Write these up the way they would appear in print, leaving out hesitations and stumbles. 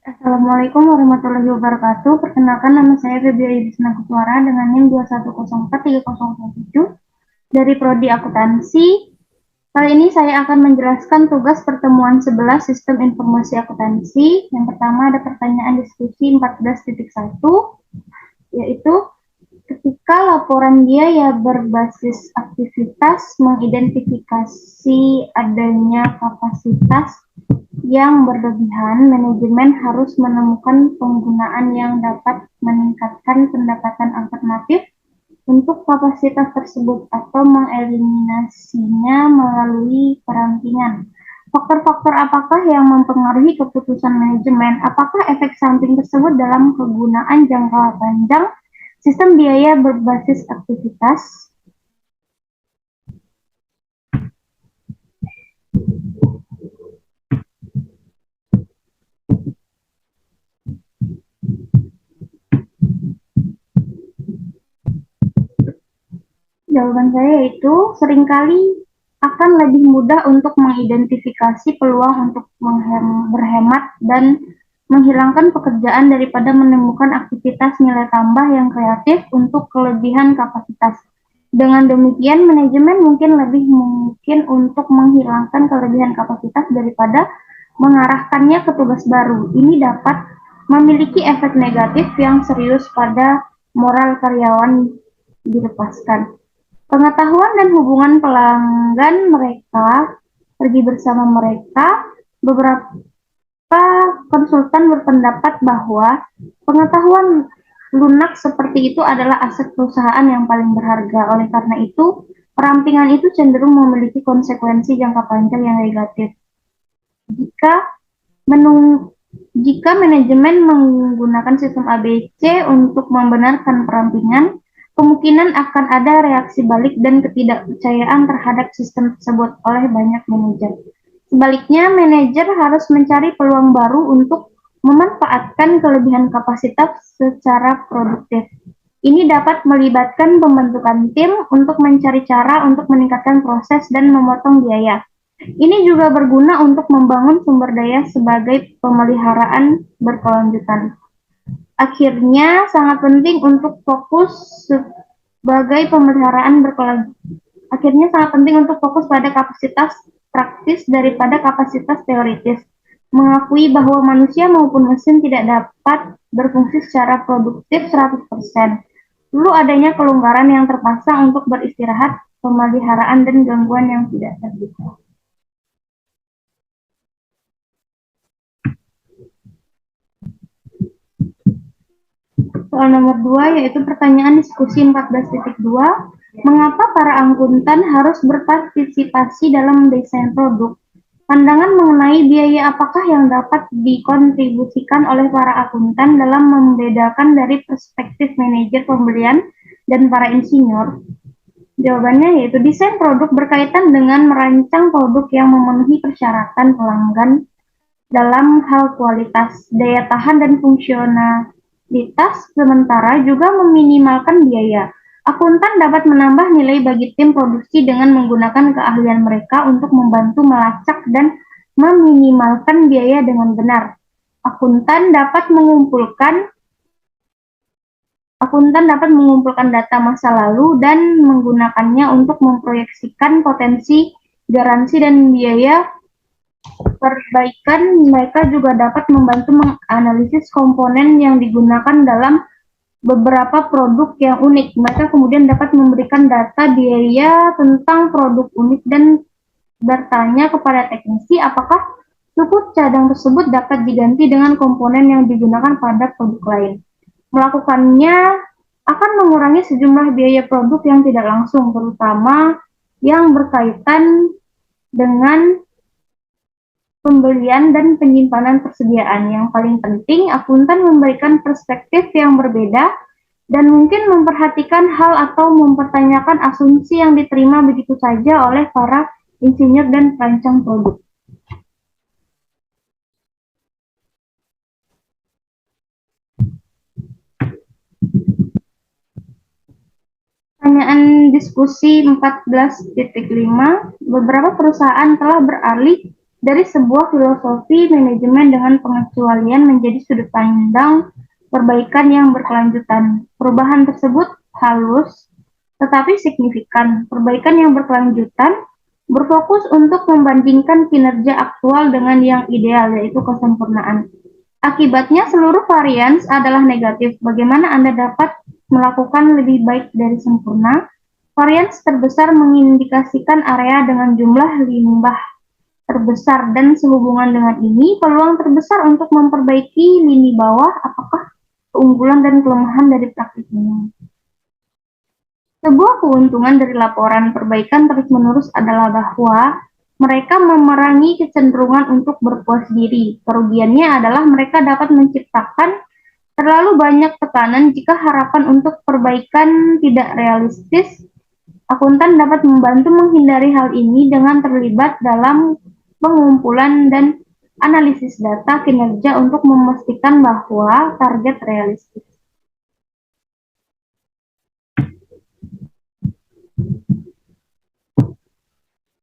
Assalamualaikum warahmatullahi wabarakatuh. Perkenalkan, nama saya Febri Yudhisna Kuswara dengan NIM 2104307 dari Prodi Akuntansi. Kali ini saya akan menjelaskan tugas pertemuan 11 Sistem Informasi Akuntansi. Yang pertama ada pertanyaan diskusi 14.1, yaitu ketika laporan biaya berbasis aktivitas mengidentifikasi adanya kapasitas yang berlebihan, manajemen harus menemukan penggunaan yang dapat meningkatkan pendapatan alternatif untuk kapasitas tersebut atau mengeliminasinya melalui perampingan. Faktor-faktor apakah yang mempengaruhi keputusan manajemen? Apakah efek samping tersebut dalam kegunaan jangka panjang sistem biaya berbasis aktivitas? Jawaban saya yaitu seringkali akan lebih mudah untuk mengidentifikasi peluang untuk berhemat dan menghilangkan pekerjaan daripada menemukan aktivitas nilai tambah yang kreatif untuk kelebihan kapasitas. Dengan demikian, manajemen mungkin lebih mungkin untuk menghilangkan kelebihan kapasitas daripada mengarahkannya ke tugas baru. Ini dapat memiliki efek negatif yang serius pada moral karyawan dilepaskan. Pengetahuan dan hubungan pelanggan mereka pergi bersama mereka. Beberapa konsultan berpendapat bahwa pengetahuan lunak seperti itu adalah aset perusahaan yang paling berharga. Oleh karena itu, perampingan itu cenderung memiliki konsekuensi jangka panjang yang negatif. Jika menung jika manajemen menggunakan sistem ABC untuk membenarkan perampingan, kemungkinan akan ada reaksi balik dan ketidakpercayaan terhadap sistem tersebut oleh banyak manajer. Sebaliknya, manajer harus mencari peluang baru untuk memanfaatkan kelebihan kapasitas secara produktif. Ini dapat melibatkan pembentukan tim untuk mencari cara untuk meningkatkan proses dan memotong biaya. Ini juga berguna untuk membangun sumber daya sebagai pemeliharaan berkelanjutan. Akhirnya, sangat penting untuk fokus sebagai pemeliharaan berkelanjutan. Akhirnya sangat penting untuk fokus pada kapasitas praktis daripada kapasitas teoritis. Mengakui bahwa manusia maupun mesin tidak dapat berfungsi secara produktif 100%. Perlu adanya kelonggaran yang terpasang untuk beristirahat, pemeliharaan, dan gangguan yang tidak terduga. Soal nomor 2 yaitu pertanyaan diskusi 14.2, mengapa para akuntan harus berpartisipasi dalam desain produk? Pandangan mengenai biaya apakah yang dapat dikontribusikan oleh para akuntan dalam membedakan dari perspektif manajer pembelian dan para insinyur? Jawabannya yaitu desain produk berkaitan dengan merancang produk yang memenuhi persyaratan pelanggan dalam hal kualitas, daya tahan, dan fungsionalitas, sementara juga meminimalkan biaya. Akuntan dapat menambah nilai bagi tim produksi dengan menggunakan keahlian mereka untuk membantu melacak dan meminimalkan biaya dengan benar. Akuntan dapat mengumpulkan data masa lalu dan menggunakannya untuk memproyeksikan potensi garansi dan biaya perbaikan. Mereka juga dapat membantu menganalisis komponen yang digunakan dalam beberapa produk yang unik. Mereka kemudian dapat memberikan data biaya tentang produk unik dan bertanya kepada teknisi apakah suku cadang tersebut dapat diganti dengan komponen yang digunakan pada produk lain. Melakukannya akan mengurangi sejumlah biaya produk yang tidak langsung, terutama yang berkaitan dengan pembelian dan penyimpanan persediaan. Yang paling penting, akuntan memberikan perspektif yang berbeda dan mungkin memperhatikan hal atau mempertanyakan asumsi yang diterima begitu saja oleh para insinyur dan perancang produk. Pertanyaan diskusi 14.5, beberapa perusahaan telah beralih dari sebuah filosofi manajemen dengan pengecualian menjadi sudut pandang perbaikan yang berkelanjutan. Perubahan tersebut halus tetapi signifikan. Perbaikan yang berkelanjutan berfokus untuk membandingkan kinerja aktual dengan yang ideal, yaitu kesempurnaan. Akibatnya seluruh varians adalah negatif. Bagaimana Anda dapat melakukan lebih baik dari sempurna? Varians terbesar mengindikasikan area dengan jumlah limbah terbesar dan sehubungan dengan ini, peluang terbesar untuk memperbaiki lini bawah apakah keunggulan dan kelemahan dari praktik ini. Sebuah keuntungan dari laporan perbaikan terus-menerus adalah bahwa mereka memerangi kecenderungan untuk berpuas diri. Kerugiannya adalah mereka dapat menciptakan terlalu banyak tekanan jika harapan untuk perbaikan tidak realistis. Akuntan dapat membantu menghindari hal ini dengan terlibat dalam pengumpulan dan analisis data kinerja untuk memastikan bahwa target realistis.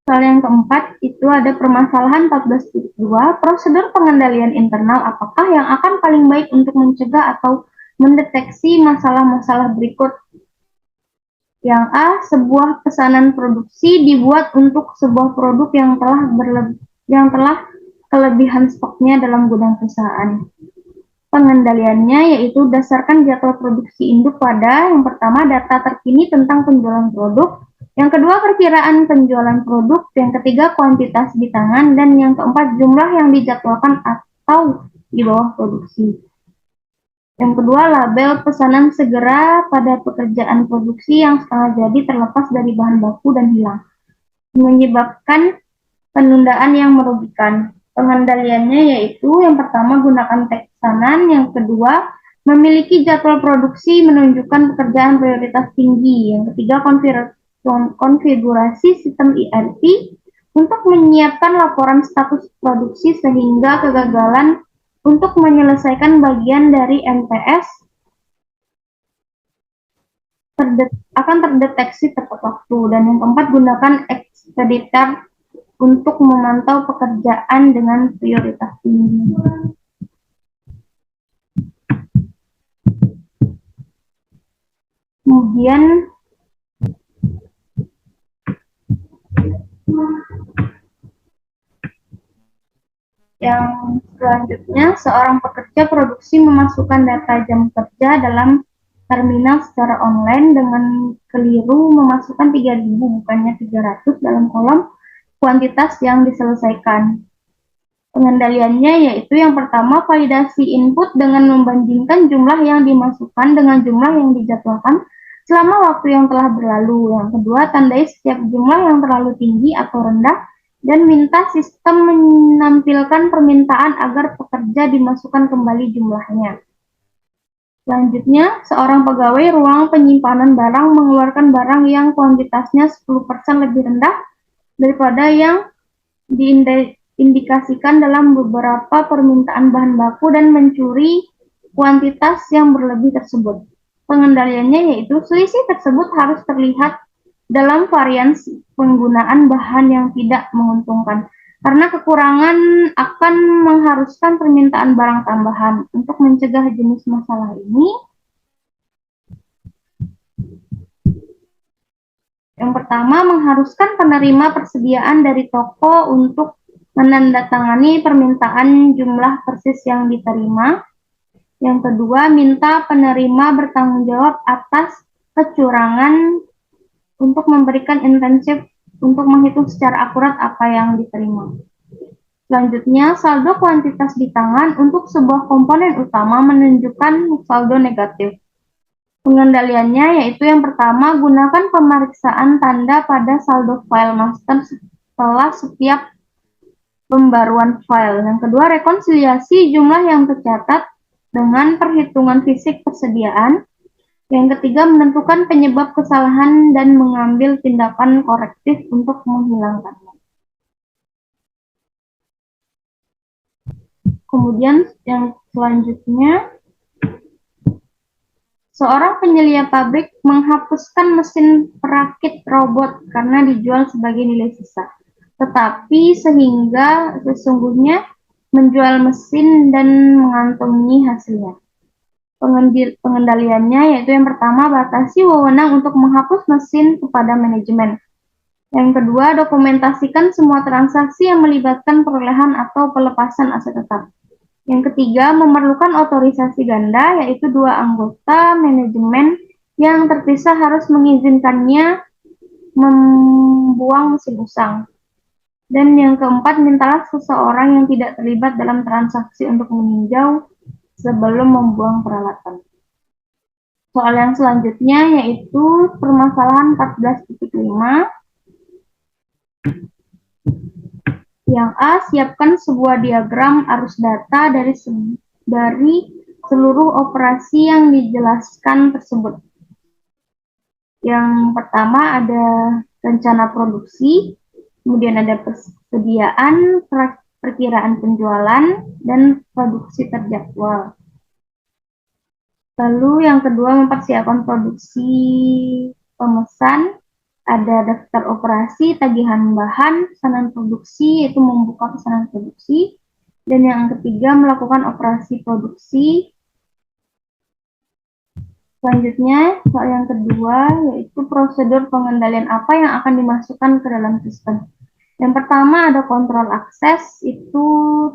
Soal yang keempat, itu ada permasalahan 14.2, prosedur pengendalian internal apakah yang akan paling baik untuk mencegah atau mendeteksi masalah-masalah berikut. Yang A, sebuah pesanan produksi dibuat untuk sebuah produk yang telah kelebihan stoknya dalam gudang perusahaan. Pengendaliannya yaitu dasarkan jadwal produksi induk pada yang pertama data terkini tentang penjualan produk, yang kedua perkiraan penjualan produk, yang ketiga kuantitas di tangan, dan yang keempat jumlah yang dijadwalkan atau di bawah produksi. Yang kedua, label pesanan segera pada pekerjaan produksi yang setengah jadi terlepas dari bahan baku dan hilang, menyebabkan penundaan yang merugikan. Pengendaliannya yaitu yang pertama gunakan teks pesanan, yang kedua memiliki jadwal produksi menunjukkan pekerjaan prioritas tinggi, yang ketiga konfigurasi sistem ERP untuk menyiapkan laporan status produksi sehingga kegagalan untuk menyelesaikan bagian dari MPS akan terdeteksi tepat waktu, dan yang keempat gunakan ekspeditor untuk memantau pekerjaan dengan prioritas tinggi. Kemudian yang selanjutnya, seorang pekerja produksi memasukkan data jam kerja dalam terminal secara online dengan keliru memasukkan 3.000 bukannya 300 dalam kolom kuantitas yang diselesaikan. Pengendaliannya yaitu yang pertama validasi input dengan membandingkan jumlah yang dimasukkan dengan jumlah yang dijadwalkan selama waktu yang telah berlalu. Yang kedua, tandai setiap jumlah yang terlalu tinggi atau rendah dan minta sistem menampilkan permintaan agar pekerja dimasukkan kembali jumlahnya. Selanjutnya, seorang pegawai ruang penyimpanan barang mengeluarkan barang yang kuantitasnya 10% lebih rendah daripada yang diindikasikan dalam beberapa permintaan bahan baku dan mencuri kuantitas yang berlebih tersebut. Pengendaliannya yaitu selisih tersebut harus terlihat dalam varians penggunaan bahan yang tidak menguntungkan, karena kekurangan akan mengharuskan permintaan barang tambahan. Untuk mencegah jenis masalah ini, yang pertama mengharuskan penerima persediaan dari toko untuk menandatangani permintaan jumlah persis yang diterima. Yang kedua, minta penerima bertanggung jawab atas kecurangan untuk memberikan intensif untuk menghitung secara akurat apa yang diterima. Selanjutnya, saldo kuantitas di tangan untuk sebuah komponen utama menunjukkan saldo negatif. Pengendaliannya yaitu yang pertama, gunakan pemeriksaan tanda pada saldo file master setelah setiap pembaruan file. Yang kedua, rekonsiliasi jumlah yang tercatat dengan perhitungan fisik persediaan. Yang ketiga, menentukan penyebab kesalahan dan mengambil tindakan korektif untuk menghilangkannya. Kemudian yang selanjutnya, seorang penyelia pabrik menghapuskan mesin perakit robot karena dijual sebagai nilai sisa. tetapi sehingga sesungguhnya menjual mesin dan mengantongi hasilnya. Pengendaliannya yaitu yang pertama, batasi wewenang untuk menghapus mesin kepada manajemen. Yang kedua, dokumentasikan semua transaksi yang melibatkan perolehan atau pelepasan aset tetap. Yang ketiga, memerlukan otorisasi ganda, yaitu dua anggota manajemen yang terpisah harus mengizinkannya membuang mesin usang. Dan yang keempat, mintalah seseorang yang tidak terlibat dalam transaksi untuk meninjau sebelum membuang peralatan. Soal yang selanjutnya yaitu permasalahan 14.5. Yang A, siapkan sebuah diagram arus data dari seluruh operasi yang dijelaskan tersebut. Yang pertama ada rencana produksi, kemudian ada persediaan, perkiraan penjualan, dan produksi terjadwal. Lalu yang kedua, mempersiapkan produksi pemesan, ada daftar operasi, tagihan bahan, pesanan produksi, yaitu membuka pesanan produksi. Dan yang ketiga, melakukan operasi produksi. Selanjutnya, soal yang kedua, yaitu prosedur pengendalian apa yang akan dimasukkan ke dalam sistem. Yang pertama ada kontrol akses, itu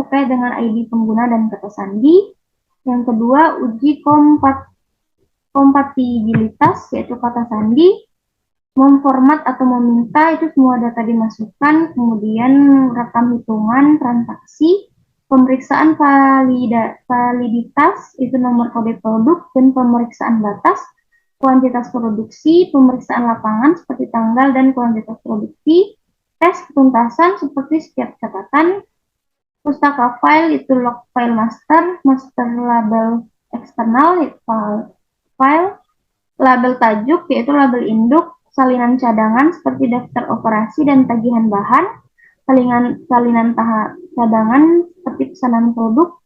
terkait dengan ID pengguna dan kata sandi. Yang kedua, uji kompatibilitas, yaitu kata sandi. Memformat atau meminta, itu semua data dimasukkan. Kemudian rekam hitungan transaksi. Pemeriksaan validitas, itu nomor kode produk, dan pemeriksaan batas, kuantitas produksi, pemeriksaan lapangan seperti tanggal dan kuantitas produksi, tes ketuntasan seperti setiap catatan, pustaka file, itu log file master, master label eksternal, itu file, label tajuk, yaitu label induk, salinan cadangan seperti daftar operasi dan tagihan bahan, salinan cadangan seperti pesanan produk.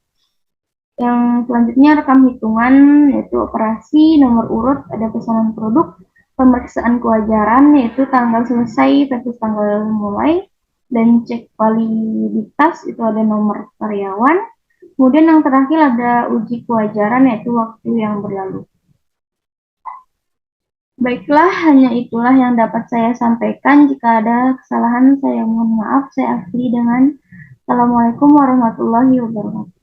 Yang selanjutnya rekam hitungan, yaitu operasi, nomor urut, ada pesanan produk, pemeriksaan kewajaran, yaitu tanggal selesai versus tanggal mulai, dan cek validitas, itu ada nomor karyawan. Kemudian yang terakhir ada uji kewajaran, yaitu waktu yang berlalu. Baiklah, hanya itulah yang dapat saya sampaikan. Jika ada kesalahan, saya mohon maaf. Saya akhiri dengan Assalamualaikum warahmatullahi wabarakatuh.